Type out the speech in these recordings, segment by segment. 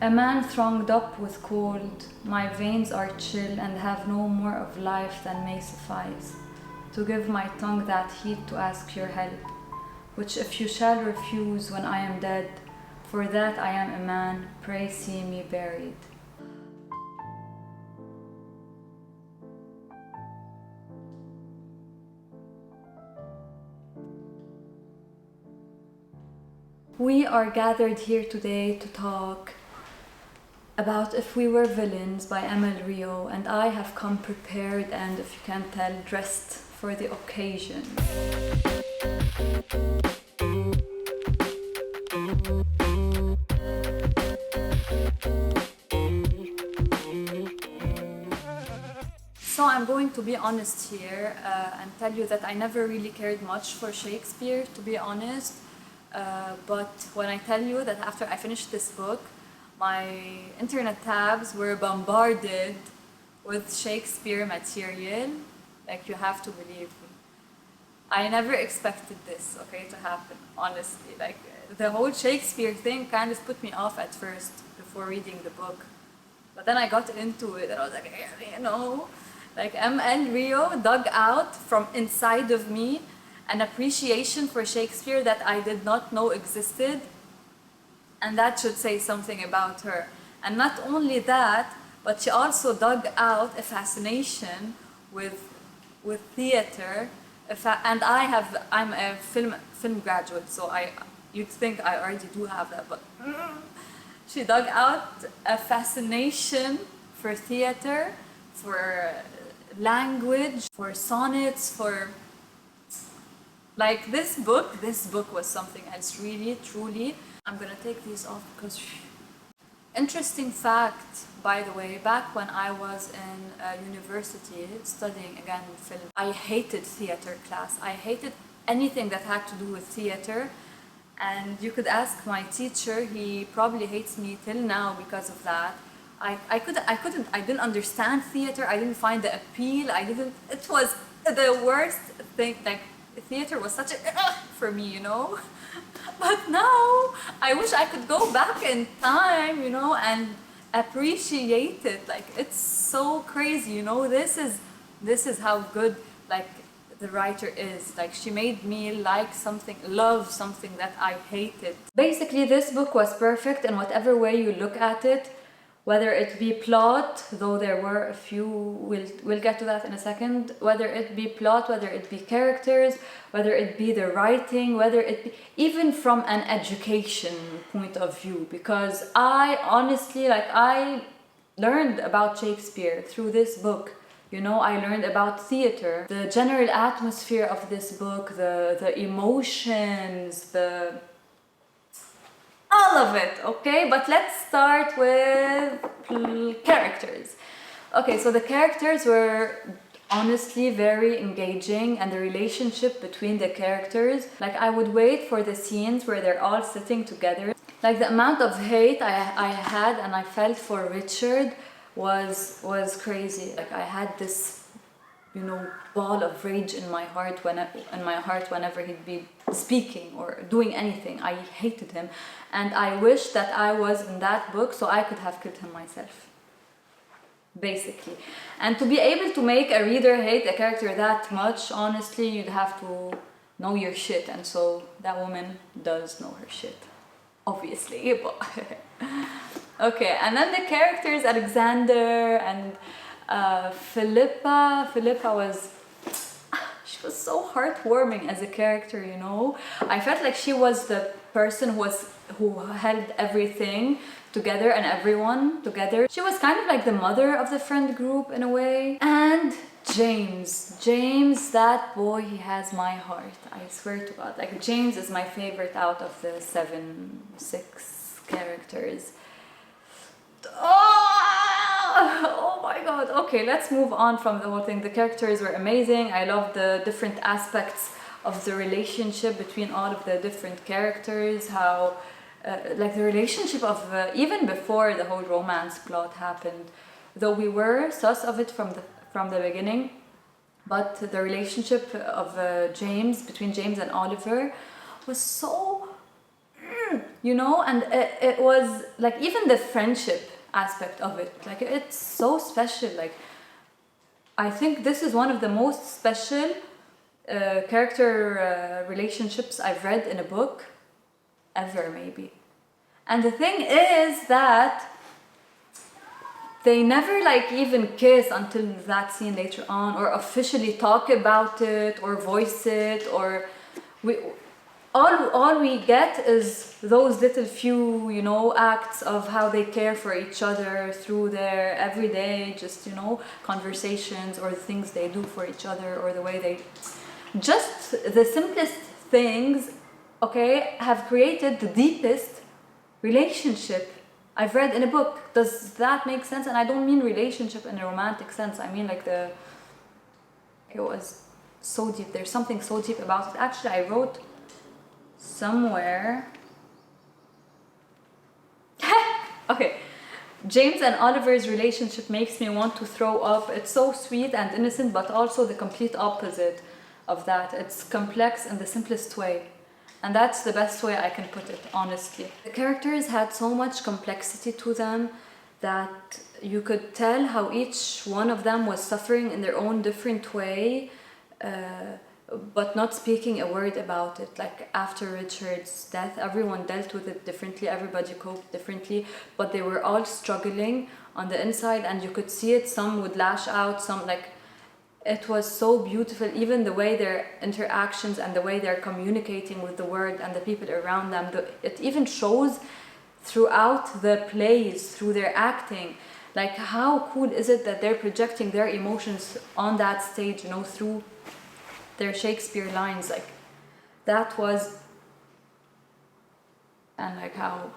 A man thronged up with cold, my veins are chill and have no more of life than may suffice, to give my tongue that heat to ask your help, which if you shall refuse when I am dead, for that I am a man, pray see me buried. We are gathered here today to talk about If We Were Villains by Emil Rio, and I have come prepared and, if you can tell, dressed for the occasion. So I'm going to be honest here and tell you that I never really cared much for Shakespeare, to be honest. But when I tell you that after I finished this book, my internet tabs were bombarded with Shakespeare material, like, you have to believe me. I never expected this, okay, to happen, honestly. Like, the whole Shakespeare thing kind of put me off at first before reading the book. But then I got into it and I was like, you know, like M.L. Rio dug out from inside of me an appreciation for Shakespeare that I did not know existed, and that should say something about her. And not only that, but she also dug out a fascination with theater, and I'm a film graduate, so you'd think I already do have that, but she dug out a fascination for theater, for language, for sonnets, for, like, this book was something else, really, truly. I'm gonna take these off because... Interesting fact, by the way, back when I was in university studying again film, I hated theater class. I hated anything that had to do with theater, and you could ask my teacher, he probably hates me till now because of that. I didn't understand theater, I didn't find the appeal, it was the worst thing, like, theater was such a for me, you know? But now, I wish I could go back in time, you know, and appreciate it. Like, it's so crazy, you know? This is how good, like, the writer is. Like, she made me love something that I hated. Basically, this book was perfect in whatever way you look at it. Whether it be plot, though there were a few, we'll get to that in a second. Whether it be plot, whether it be characters, whether it be the writing, whether it be even from an education point of view. Because I honestly, like, I learned about Shakespeare through this book. You know, I learned about theater, the general atmosphere of this book, the emotions, all of it, okay? But let's start with characters. Okay, so the characters were honestly very engaging, and the relationship between the characters, like, I would wait for the scenes where they're all sitting together. Like, the amount of hate I had and I felt for Richard was crazy. Like, I had this, you know, ball of rage in my heart whenever he'd be speaking or doing anything. I hated him, and I wish that I was in that book so I could have killed him myself, basically. And to be able to make a reader hate a character that much, honestly, you'd have to know your shit, and so that woman does know her shit, obviously. But okay, and then the characters, Alexander and Philippa she was so heartwarming as a character, you know. I felt like she was the person who held everything together and everyone together. She was kind of like the mother of the friend group in a way. And James, that boy, he has my heart, I swear to God. Like, James is my favorite out of the 6 characters. Oh my God. Okay, let's move on from the whole thing. The characters were amazing. I love the different aspects of the relationship between all of the different characters. How like, the relationship of even before the whole romance plot happened, though we were sus of it from the beginning, but the relationship of between James and Oliver was so you know, and it was like even the friendship aspect of it, like it's so special. Like I think this is one of the most special character relationships I've read in a book ever, maybe. And the thing is that they never like even kiss until that scene later on, or officially talk about it, or voice it, or we all we get is those little few, you know, acts of how they care for each other through their everyday, just, you know, conversations, or the things they do for each other, or the way they, just the simplest things, okay, have created the deepest relationship I've read in a book. Does that make sense? And I don't mean relationship in a romantic sense. I mean like it was so deep. There's something so deep about it. Actually, I wrote somewhere. Okay. James and Oliver's relationship makes me want to throw up. It's so sweet and innocent, but also the complete opposite of that. It's complex in the simplest way. And that's the best way I can put it, honestly. The characters had so much complexity to them that you could tell how each one of them was suffering in their own different way, but not speaking a word about it. Like after Richard's death, everyone dealt with it differently, everybody coped differently, but they were all struggling on the inside, and you could see it. Some would lash out, some like, it was so beautiful, even the way their interactions and the way they're communicating with the world and the people around them. It even shows throughout the plays, through their acting. Like how cool is it that they're projecting their emotions on that stage, you know, through their Shakespeare lines. Like that was, and like how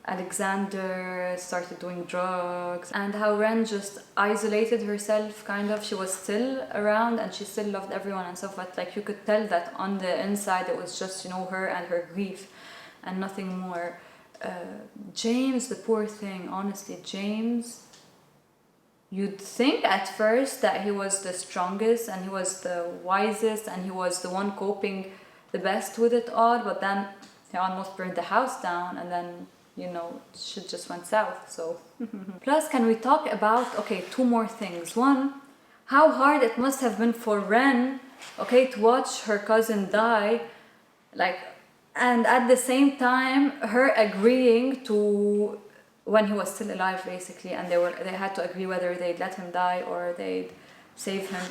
Alexander started doing drugs, and how Ren just isolated herself, kind of. She was still around and she still loved everyone and stuff, but like you could tell that on the inside it was just, you know, her and her grief and nothing more. James, the poor thing, honestly, James, you'd think at first that he was the strongest and he was the wisest and he was the one coping the best with it all, but then he almost burned the house down, and then, you know, shit just went south. So plus, can we talk about, okay, two more things. One, how hard it must have been for Ren, okay, to watch her cousin die, like, and at the same time her agreeing to, when he was still alive basically, and they had to agree whether they'd let him die or they'd save him,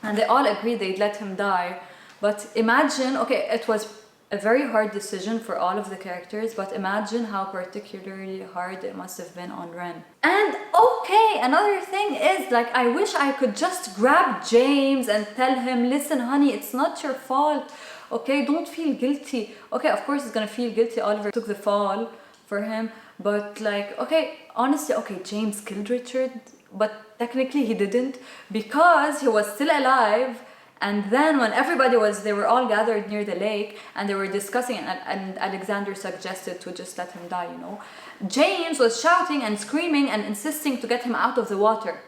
and they all agreed they'd let him die. But imagine, okay, it was a very hard decision for all of the characters, but imagine how particularly hard it must have been on Ren. And okay, another thing is, like, I wish I could just grab James and tell him, listen honey, it's not your fault, okay, don't feel guilty. Okay, of course he's gonna feel guilty, Oliver took the fall for him, but like, okay, honestly, okay, James killed Richard, but technically he didn't, because he was still alive. And then when they were all gathered near the lake and they were discussing, and Alexander suggested to just let him die, you know. James was shouting and screaming and insisting to get him out of the water.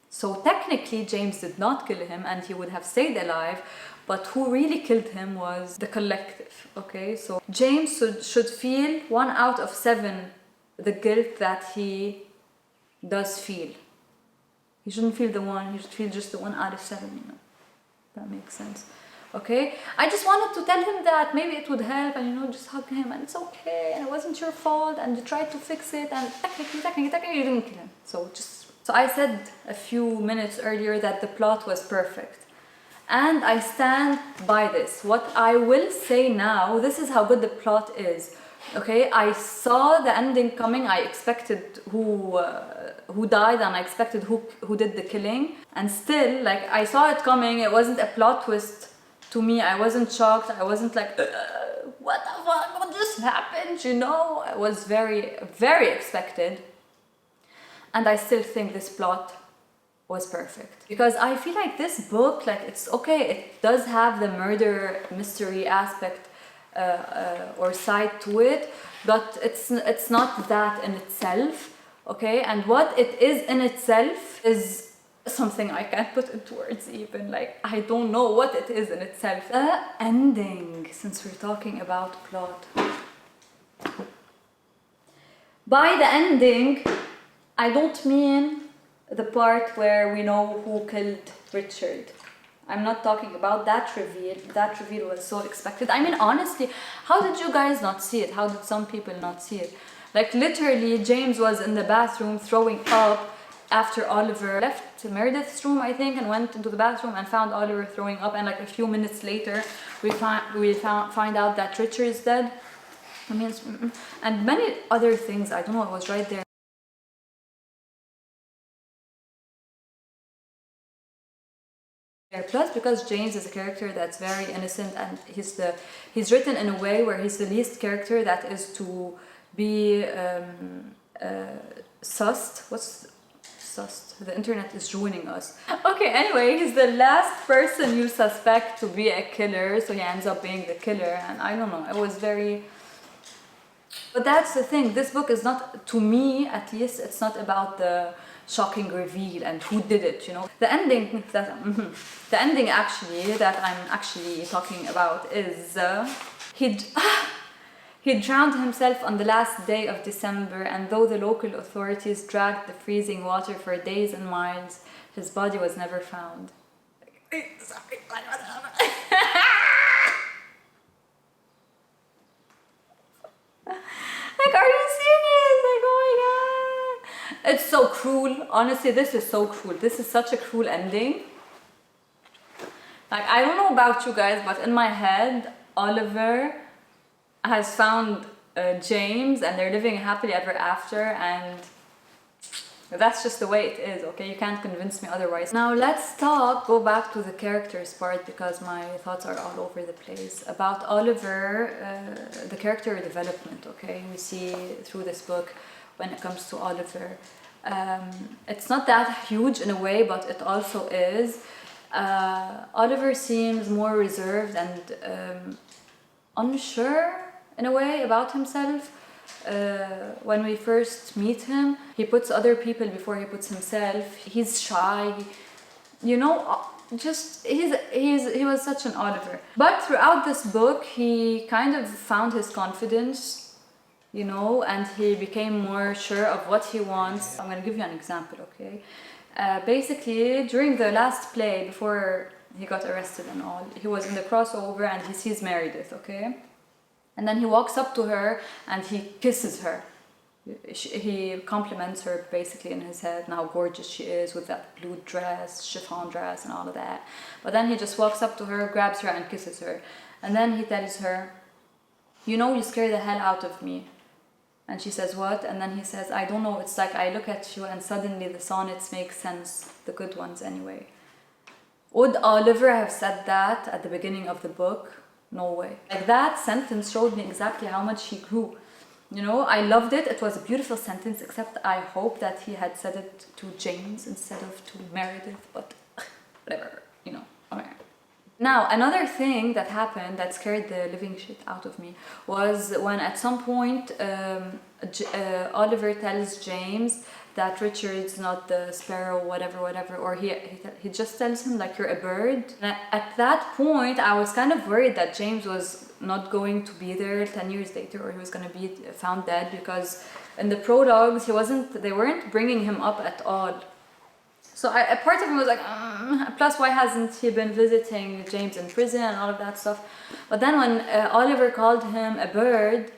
So technically James did not kill him and he would have stayed alive, but who really killed him was the collective, okay? So James should feel 1 out of 7 the guilt that he does feel. He shouldn't feel the 1, he should feel just the 1 out of 7, you know. That makes sense. Okay, I just wanted to tell him that maybe it would help, and, you know, just hug him and it's okay and it wasn't your fault and you tried to fix it, and technically you didn't kill him. So I said a few minutes earlier that the plot was perfect, and I stand by this. What I will say now, this is how good the plot is. Okay, I saw the ending coming. I expected who died, and I expected who did the killing, and still, like, I saw it coming. It wasn't a plot twist to me. I wasn't shocked. I wasn't like, what the fuck, what just happened, you know? It was very, very expected, and I still think this plot was perfect, because I feel like this book, like, it's okay, it does have the murder mystery aspect or side to it, but it's not that in itself, okay? And what it is in itself is something I can't put into words even, like I don't know what it is in itself. The ending, since we're talking about plot. By the ending, I don't mean the part where we know who killed Richard. I'm not talking about that reveal. That reveal was so expected. I mean, honestly, how did you guys not see it? How did some people not see it? Like, literally, James was in the bathroom throwing up after Oliver left Meredith's room, I think, and went into the bathroom and found Oliver throwing up. And like a few minutes later, we find out that Richard is dead. I mean, and many other things. I don't know. It was right there. Plus, because James is a character that's very innocent, and he's written in a way where he's the least character that is to be sussed. What's sussed? The internet is ruining us. Okay, anyway, he's the last person you suspect to be a killer, so he ends up being the killer, and I don't know, it was very... But that's the thing, this book is not, to me at least, it's not about the shocking reveal and who did it, you know. The ending the ending actually that I'm actually talking about is he drowned himself on the last day of December, and though the local authorities dragged the freezing water for days and miles, his body was never found. Like, are you serious? Like, oh my god. It's so cruel. Honestly, this is so cruel. This is such a cruel ending. Like, I don't know about you guys, but in my head, Oliver has found James and they're living happily ever after, and that's just the way it is, okay? You can't convince me otherwise. Now let's go back to the characters part, because my thoughts are all over the place. About Oliver, the character development, okay? We see through this book when it comes to Oliver. It's not that huge in a way, but it also is. Oliver seems more reserved and unsure in a way about himself. When we first meet him, he puts other people before he puts himself. He's shy, you know, just he was such an Oliver. But throughout this book, he kind of found his confidence, you know, and he became more sure of what he wants. I'm gonna give you an example, okay? Basically, during the last play, before he got arrested and all, he was in the crossover and he sees Meredith, okay? And then he walks up to her and he kisses her. He compliments her basically in his head and how gorgeous she is with that blue dress, chiffon dress and all of that. But then he just walks up to her, grabs her and kisses her. And then he tells her, you know, you scare the hell out of me. And she says, what? And then he says, I don't know, it's like I look at you and suddenly the sonnets make sense, the good ones anyway. Would Oliver have said that at the beginning of the book? No way. Like, that sentence showed me exactly how much he grew. You know, I loved it. It was a beautiful sentence, except I hope that he had said it to James instead of to Meredith, but whatever, you know. Okay. Now, another thing that happened that scared the living shit out of me was when at some point Oliver tells James that Richard's not the sparrow, whatever, or he just tells him, like, you're a bird. And at that point, I was kind of worried that James was not going to be there 10 years later, or he was going to be found dead, because in the prologues, they weren't bringing him up at all. So a part of me was like, plus why hasn't he been visiting James in prison and all of that stuff? But then when Oliver called him a bird,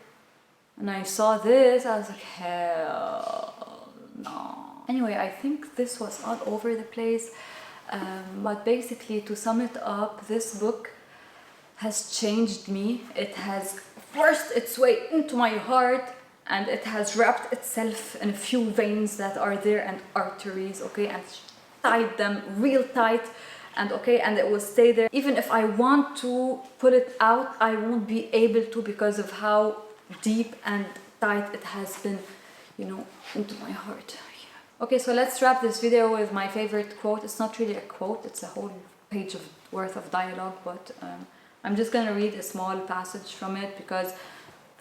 and I saw this, I was like, hell no. Anyway, I think this was all over the place. But basically, to sum it up, this book has changed me. It has forced its way into my heart, and it has wrapped itself in a few veins that are there and arteries, okay, and tied them real tight, and okay, and it will stay there. Even if I want to pull it out, I won't be able to, because of how deep and tight it has been, you know, into my heart. Yeah. Okay, so let's wrap this video with my favorite quote. It's not really a quote, it's a whole page worth of dialogue, but I'm just gonna read a small passage from it, because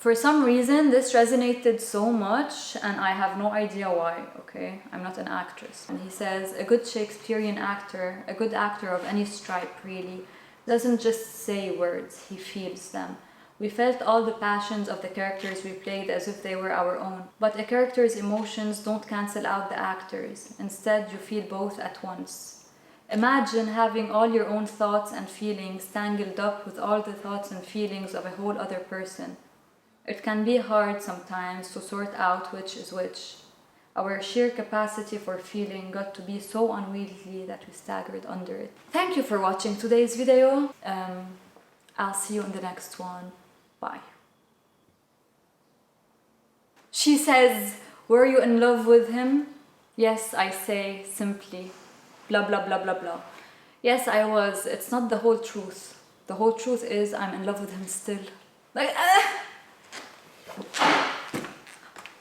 For some reason, this resonated so much, and I have no idea why, okay? I'm not an actress. And he says, a good Shakespearean actor, a good actor of any stripe really, doesn't just say words, he feels them. We felt all the passions of the characters we played as if they were our own. But a character's emotions don't cancel out the actors. Instead, you feel both at once. Imagine having all your own thoughts and feelings tangled up with all the thoughts and feelings of a whole other person. It can be hard sometimes to sort out which is which. Our sheer capacity for feeling got to be so unwieldy that we staggered under it. Thank you for watching today's video. I'll see you in the next one. Bye. She says, were you in love with him? Yes, I say simply, blah blah blah blah blah. Yes, I was. It's not the whole truth. The whole truth is I'm in love with him still. Like,